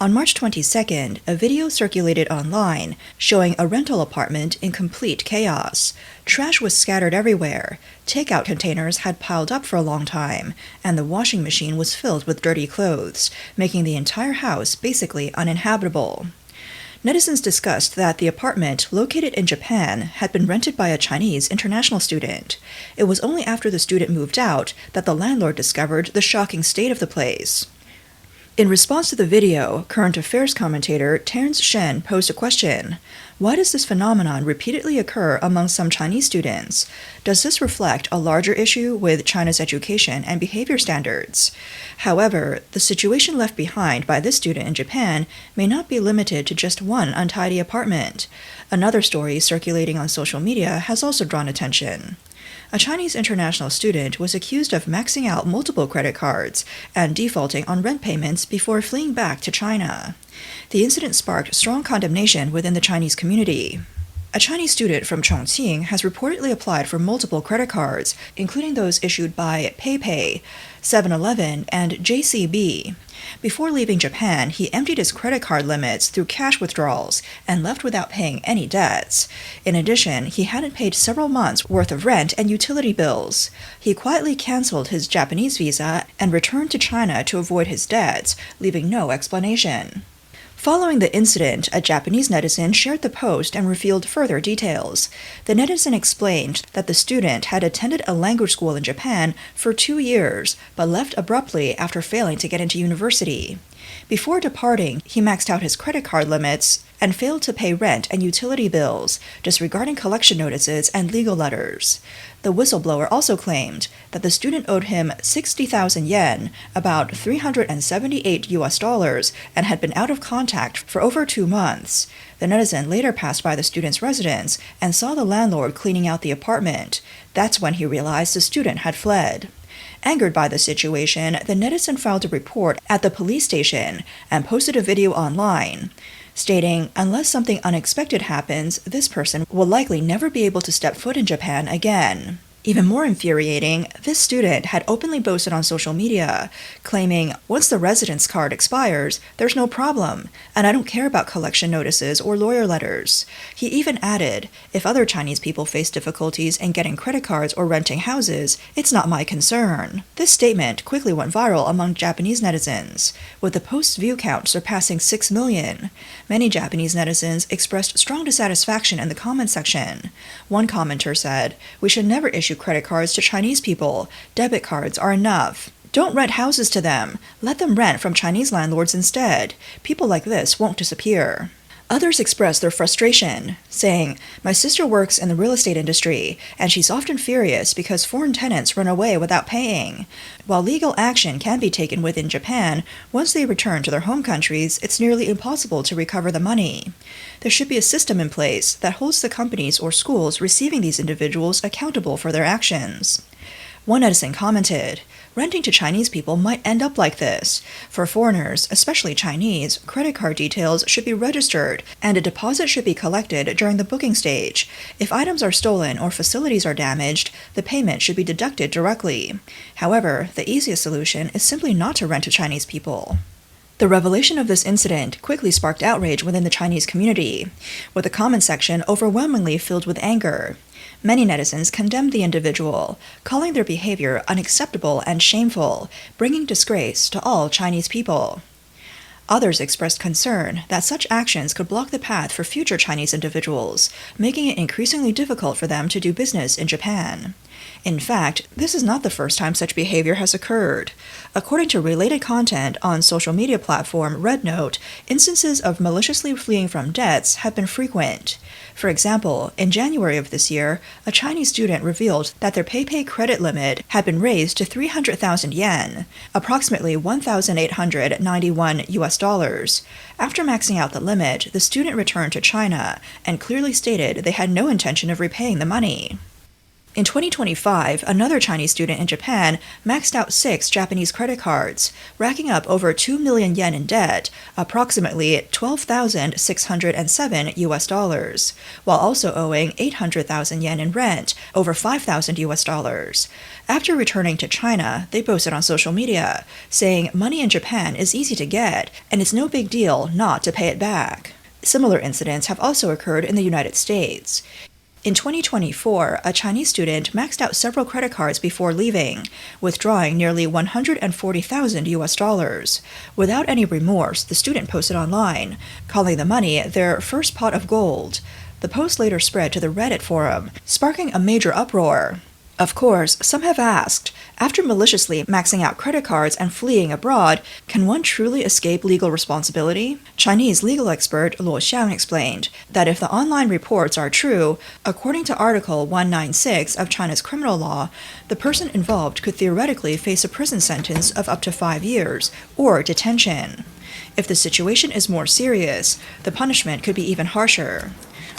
On March 22nd, a video circulated online showing a rental apartment in complete chaos. Trash was scattered everywhere, takeout containers had piled up for a long time, and the washing machine was filled with dirty clothes, making the entire house basically uninhabitable. Netizens discussed that the apartment, located in Japan, had been rented by a Chinese international student. It was only after the student moved out that the landlord discovered the shocking state of the place. In response to the video, current affairs commentator Terence Shen posed a question. Why does this phenomenon repeatedly occur among some Chinese students? Does this reflect a larger issue with China's education and behavior standards? However, the situation left behind by this student in Japan may not be limited to just one untidy apartment. Another story circulating on social media has also drawn attention. A Chinese international student was accused of maxing out multiple credit cards and defaulting on rent payments before fleeing back to China. The incident sparked strong condemnation within the Chinese community. A Chinese student from Chongqing has reportedly applied for multiple credit cards, including those issued by PayPay, 7-Eleven, and JCB. Before leaving Japan, he emptied his credit card limits through cash withdrawals and left without paying any debts. In addition, he hadn't paid several months' worth of rent and utility bills. He quietly canceled his Japanese visa and returned to China to avoid his debts, leaving no explanation. Following the incident, a Japanese netizen shared the post and revealed further details. The netizen explained that the student had attended a language school in Japan for 2 years, but left abruptly after failing to get into university. Before departing, he maxed out his credit card limits and failed to pay rent and utility bills, disregarding collection notices and legal letters. The whistleblower also claimed that the student owed him 60,000 yen, about $378, and had been out of contact for over 2 months. The netizen later passed by the student's residence and saw the landlord cleaning out the apartment. That's when he realized the student had fled. Angered by the situation, the netizen filed a report at the police station and posted a video online, stating, "Unless something unexpected happens, this person will likely never be able to step foot in Japan again." Even more infuriating, this student had openly boasted on social media, claiming, "Once the residence card expires, there's no problem, and I don't care about collection notices or lawyer letters." He even added, "If other Chinese people face difficulties in getting credit cards or renting houses, it's not my concern." This statement quickly went viral among Japanese netizens, with the post's view count surpassing 6 million. Many Japanese netizens expressed strong dissatisfaction in the comment section. One commenter said, "We should never issue credit cards to Chinese people. Debit cards are enough. Don't rent houses to them. Let them rent from Chinese landlords instead. People like this won't disappear." Others expressed their frustration, saying, "My sister works in the real estate industry, and she's often furious because foreign tenants run away without paying. While legal action can be taken within Japan, once they return to their home countries, it's nearly impossible to recover the money. There should be a system in place that holds the companies or schools receiving these individuals accountable for their actions." One netizen commented, "Renting to Chinese people might end up like this. For foreigners, especially Chinese, credit card details should be registered, and a deposit should be collected during the booking stage. If items are stolen or facilities are damaged, the payment should be deducted directly. However, the easiest solution is simply not to rent to Chinese people." The revelation of this incident quickly sparked outrage within the Chinese community, with the comment section overwhelmingly filled with anger. Many netizens condemned the individual, calling their behavior unacceptable and shameful, bringing disgrace to all Chinese people. Others expressed concern that such actions could block the path for future Chinese individuals, making it increasingly difficult for them to do business in Japan. In fact, this is not the first time such behavior has occurred. According to related content on social media platform RedNote, instances of maliciously fleeing from debts have been frequent. For example, in January of this year, a Chinese student revealed that their PayPay credit limit had been raised to 300,000 yen, approximately $1,891. After maxing out the limit, the student returned to China and clearly stated they had no intention of repaying the money. In 2025, another Chinese student in Japan maxed out 6 Japanese credit cards, racking up over 2 million yen in debt, approximately 12,607 US dollars, while also owing 800,000 yen in rent, over 5,000 US dollars. After returning to China, they posted on social media, saying money in Japan is easy to get, and it's no big deal not to pay it back. Similar incidents have also occurred in the United States. In 2024, a Chinese student maxed out several credit cards before leaving, withdrawing nearly 140,000 US dollars. Without any remorse, the student posted online, calling the money their first pot of gold. The post later spread to the Reddit forum, sparking a major uproar. Of course, some have asked, after maliciously maxing out credit cards and fleeing abroad, can one truly escape legal responsibility? Chinese legal expert Luo Xiang explained that if the online reports are true, according to Article 196 of China's criminal law, the person involved could theoretically face a prison sentence of up to 5 years or detention. If the situation is more serious, the punishment could be even harsher.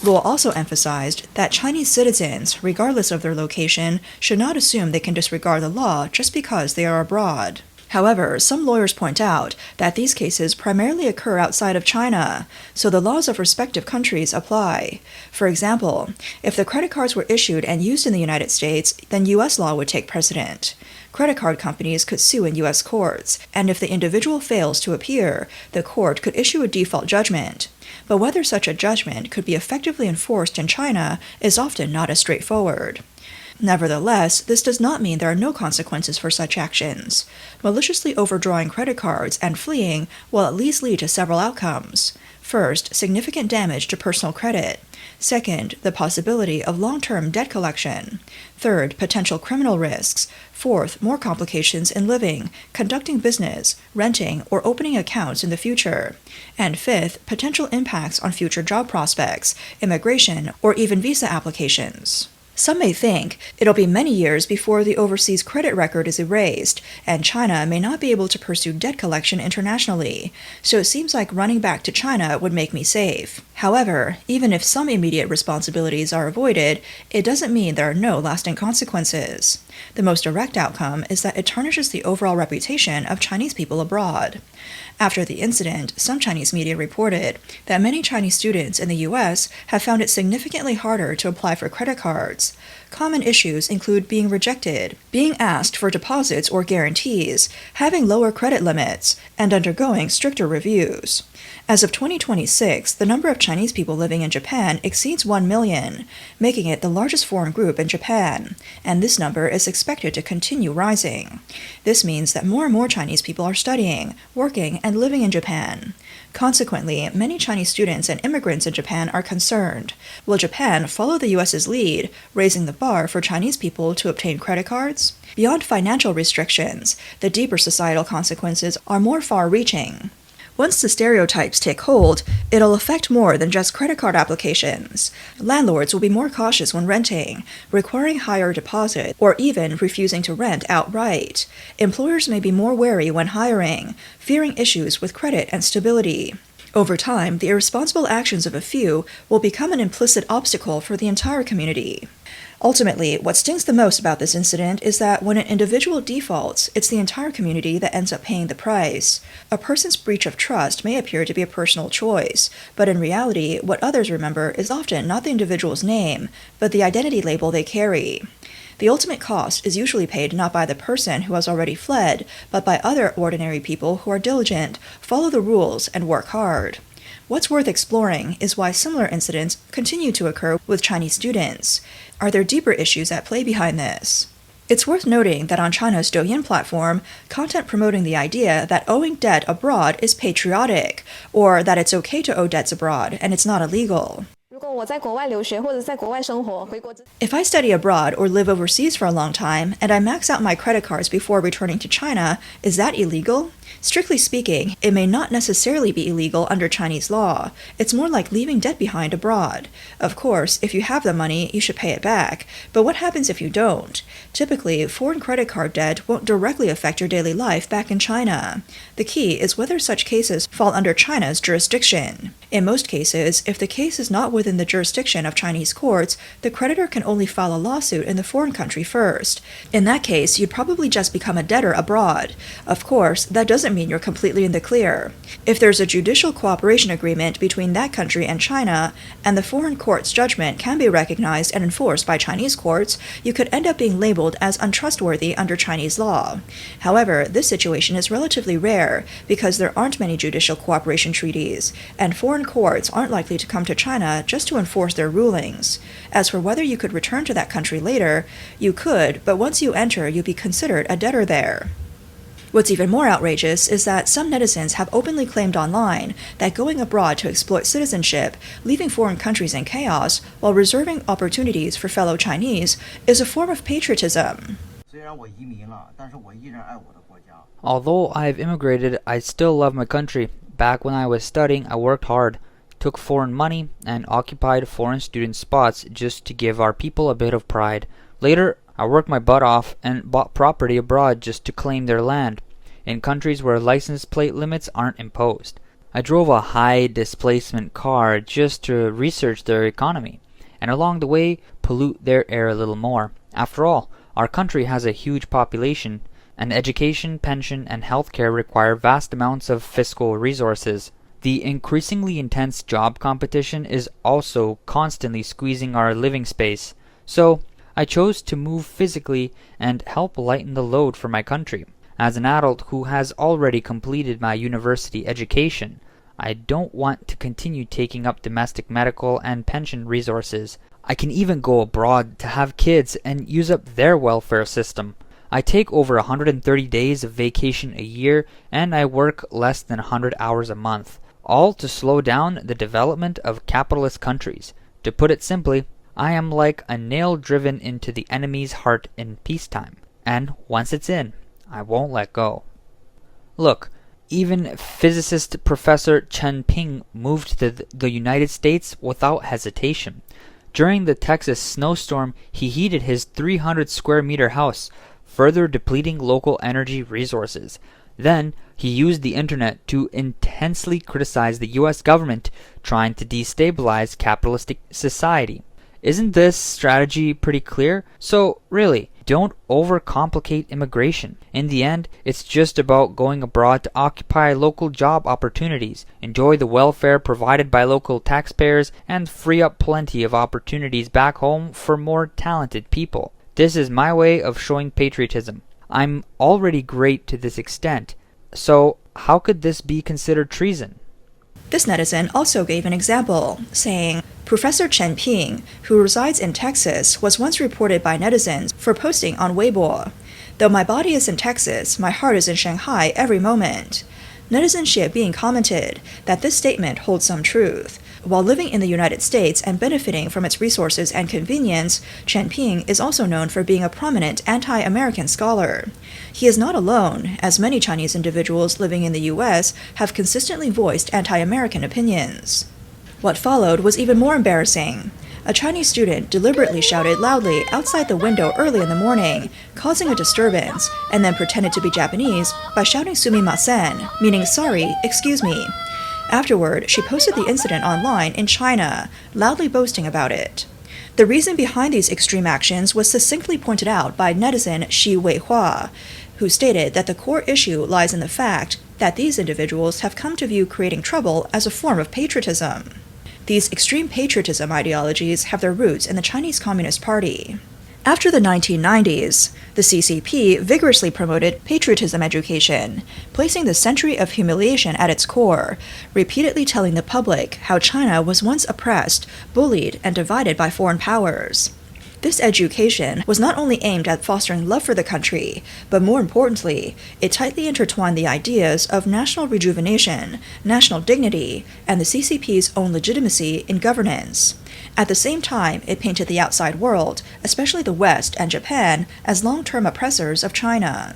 Luo also emphasized that Chinese citizens, regardless of their location, should not assume they can disregard the law just because they are abroad. However, some lawyers point out that these cases primarily occur outside of China, so the laws of respective countries apply. For example, if the credit cards were issued and used in the United States, then U.S. law would take precedent. Credit card companies could sue in U.S. courts, and if the individual fails to appear, the court could issue a default judgment. But whether such a judgment could be effectively enforced in China is often not as straightforward. Nevertheless, this does not mean there are no consequences for such actions. Maliciously overdrawing credit cards and fleeing will at least lead to several outcomes. First, significant damage to personal credit. Second, the possibility of long-term debt collection. Third, potential criminal risks. Fourth, more complications in living, conducting business, renting, or opening accounts in the future. And fifth, potential impacts on future job prospects, immigration, or even visa applications. Some may think it'll be many years before the overseas credit record is erased, and China may not be able to pursue debt collection internationally, so it seems like running back to China would make me safe. However, even if some immediate responsibilities are avoided, it doesn't mean there are no lasting consequences. The most direct outcome is that it tarnishes the overall reputation of Chinese people abroad. After the incident, some Chinese media reported that many Chinese students in the U.S. have found it significantly harder to apply for credit cards. Common issues include being rejected, being asked for deposits or guarantees, having lower credit limits, and undergoing stricter reviews. As of 2026, the number of Chinese people living in Japan exceeds 1 million, making it the largest foreign group in Japan, and this number is expected to continue rising. This means that more and more Chinese people are studying, working, and living in Japan. Consequently, many Chinese students and immigrants in Japan are concerned. Will Japan follow the U.S.'s lead, raising the bar for Chinese people to obtain credit cards? Beyond financial restrictions, the deeper societal consequences are more far-reaching. Once the stereotypes take hold, it'll affect more than just credit card applications. Landlords will be more cautious when renting, requiring higher deposit, or even refusing to rent outright. Employers may be more wary when hiring, fearing issues with credit and stability. Over time, the irresponsible actions of a few will become an implicit obstacle for the entire community. Ultimately, what stings the most about this incident is that when an individual defaults, it's the entire community that ends up paying the price. A person's breach of trust may appear to be a personal choice, but in reality, what others remember is often not the individual's name, but the identity label they carry. The ultimate cost is usually paid not by the person who has already fled, but by other ordinary people who are diligent, follow the rules, and work hard. What's worth exploring is why similar incidents continue to occur with Chinese students. Are there deeper issues at play behind this? It's worth noting that on China's Douyin platform, content promoting the idea that owing debt abroad is patriotic, or that it's okay to owe debts abroad and it's not illegal. If I study abroad or live overseas for a long time and I max out my credit cards before returning to China, is that illegal? Strictly speaking, it may not necessarily be illegal under Chinese law. It's more like leaving debt behind abroad. Of course, if you have the money, you should pay it back. But what happens if you don't? Typically, foreign credit card debt won't directly affect your daily life back in China. The key is whether such cases fall under China's jurisdiction. In most cases, if the case is not within the jurisdiction of Chinese courts, the creditor can only file a lawsuit in the foreign country first. In that case, you'd probably just become a debtor abroad. Of course, that doesn't mean you're completely in the clear. If there's a judicial cooperation agreement between that country and China, and the foreign court's judgment can be recognized and enforced by Chinese courts, you could end up being labeled as untrustworthy under Chinese law. However, this situation is relatively rare because there aren't many judicial cooperation treaties, and foreign courts aren't likely to come to China just to enforce their rulings. As for whether you could return to that country later, you could, but once you enter, you'd be considered a debtor there. What's even more outrageous is that some netizens have openly claimed online that going abroad to exploit citizenship, leaving foreign countries in chaos, while reserving opportunities for fellow Chinese, is a form of patriotism. Although I've immigrated, I still love my country. Back when I was studying, I worked hard, took foreign money, and occupied foreign student spots just to give our people a bit of pride. Later, I worked my butt off and bought property abroad just to claim their land, in countries where license plate limits aren't imposed. I drove a high displacement car just to research their economy, and along the way pollute their air a little more. After all, our country has a huge population, and education, pension, and healthcare require vast amounts of fiscal resources. The increasingly intense job competition is also constantly squeezing our living space. So, I chose to move physically and help lighten the load for my country. As an adult who has already completed my university education, I don't want to continue taking up domestic medical and pension resources. I can even go abroad to have kids and use up their welfare system. I take over 130 days of vacation a year, and I work less than 100 hours a month, all to slow down the development of capitalist countries. To put it simply, I am like a nail driven into the enemy's heart in peacetime, and once it's in, I won't let go. Look, even physicist Professor Chen Ping moved to the United States without hesitation. During the Texas snowstorm, he heated his 300 square meter house, further depleting local energy resources. Then, he used the internet to intensely criticize the US government, trying to destabilize capitalistic society. Isn't this strategy pretty clear? So, really, don't overcomplicate immigration. In the end, it's just about going abroad to occupy local job opportunities, enjoy the welfare provided by local taxpayers, and free up plenty of opportunities back home for more talented people. This is my way of showing patriotism. I'm already great to this extent, so how could this be considered treason? This netizen also gave an example, saying, Professor Chen Ping, who resides in Texas, was once reported by netizens for posting on Weibo, "Though my body is in Texas, my heart is in Shanghai every moment." Netizen Xie Bing commented that this statement holds some truth. While living in the United States and benefiting from its resources and convenience, Chen Ping is also known for being a prominent anti-American scholar. He is not alone, as many Chinese individuals living in the US have consistently voiced anti-American opinions. What followed was even more embarrassing. A Chinese student deliberately shouted loudly outside the window early in the morning, causing a disturbance, and then pretended to be Japanese by shouting sumimasen, meaning sorry, excuse me. Afterward, she posted the incident online in China, loudly boasting about it. The reason behind these extreme actions was succinctly pointed out by netizen Xi Weihua, who stated that the core issue lies in the fact that these individuals have come to view creating trouble as a form of patriotism. These extreme patriotism ideologies have their roots in the Chinese Communist Party. After the 1990s, the CCP vigorously promoted patriotism education, placing the century of humiliation at its core, repeatedly telling the public how China was once oppressed, bullied, and divided by foreign powers. This education was not only aimed at fostering love for the country, but more importantly, it tightly intertwined the ideas of national rejuvenation, national dignity, and the CCP's own legitimacy in governance. At the same time, it painted the outside world, especially the West and Japan, as long-term oppressors of China.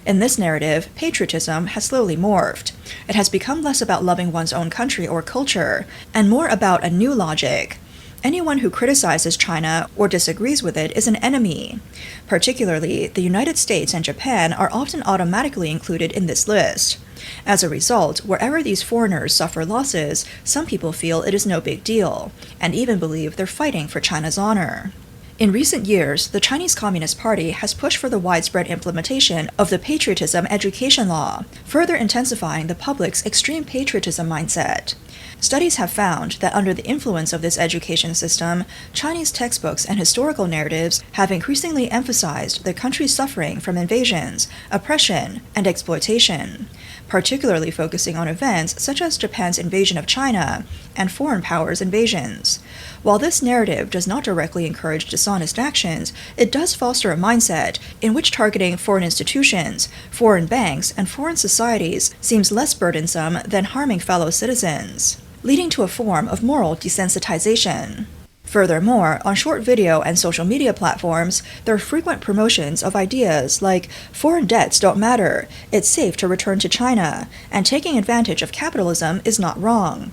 In this narrative, patriotism has slowly morphed. It has become less about loving one's own country or culture, and more about a new logic. Anyone who criticizes China or disagrees with it is an enemy. Particularly, the United States and Japan are often automatically included in this list. As a result, wherever these foreigners suffer losses, some people feel it is no big deal, and even believe they're fighting for China's honor. In recent years, the Chinese Communist Party has pushed for the widespread implementation of the patriotism education law, further intensifying the public's extreme patriotism mindset. Studies have found that under the influence of this education system, Chinese textbooks and historical narratives have increasingly emphasized the country's suffering from invasions, oppression, and exploitation, particularly focusing on events such as Japan's invasion of China and foreign powers' invasions. While this narrative does not directly encourage dishonest actions, it does foster a mindset in which targeting foreign institutions, foreign banks, and foreign societies seems less burdensome than harming fellow citizens, leading to a form of moral desensitization. Furthermore, on short video and social media platforms, there are frequent promotions of ideas like foreign debts don't matter, it's safe to return to China, and taking advantage of capitalism is not wrong.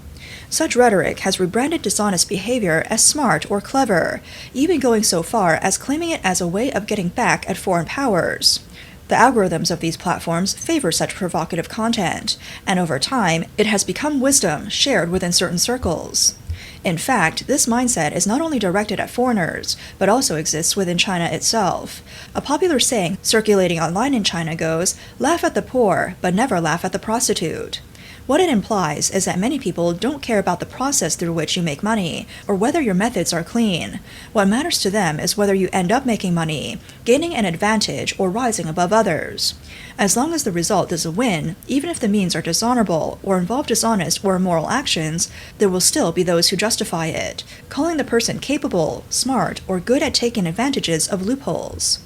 Such rhetoric has rebranded dishonest behavior as smart or clever, even going so far as claiming it as a way of getting back at foreign powers. The algorithms of these platforms favor such provocative content, and over time, it has become wisdom shared within certain circles. In fact, this mindset is not only directed at foreigners, but also exists within China itself. A popular saying circulating online in China goes, "Laugh at the poor, but never laugh at the prostitute." What it implies is that many people don't care about the process through which you make money, or whether your methods are clean. What matters to them is whether you end up making money, gaining an advantage, or rising above others. As long as the result is a win, even if the means are dishonorable, or involve dishonest or immoral actions, there will still be those who justify it, calling the person capable, smart, or good at taking advantages of loopholes.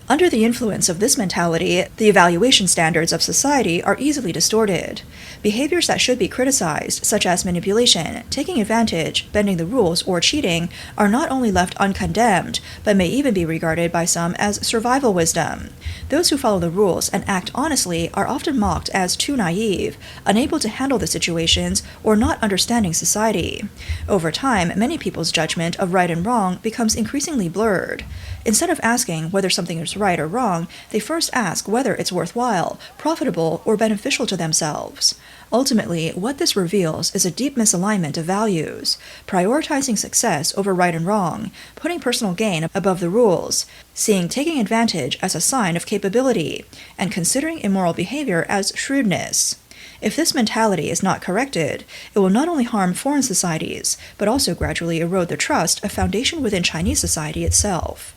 Under the influence of this mentality, the evaluation standards of society are easily distorted. Behaviors that should be criticized, such as manipulation, taking advantage, bending the rules, or cheating, are not only left uncondemned, but may even be regarded by some as survival wisdom. Those who follow the rules and act honestly are often mocked as too naive, unable to handle the situations, or not understanding society. Over time, many people's judgment of right and wrong becomes increasingly blurred. Instead of asking whether something is right or wrong, they first ask whether it's worthwhile, profitable, or beneficial to themselves. Ultimately, what this reveals is a deep misalignment of values, prioritizing success over right and wrong, putting personal gain above the rules, seeing taking advantage as a sign of capability, and considering immoral behavior as shrewdness. If this mentality is not corrected, it will not only harm foreign societies, but also gradually erode the trust of foundation within Chinese society itself.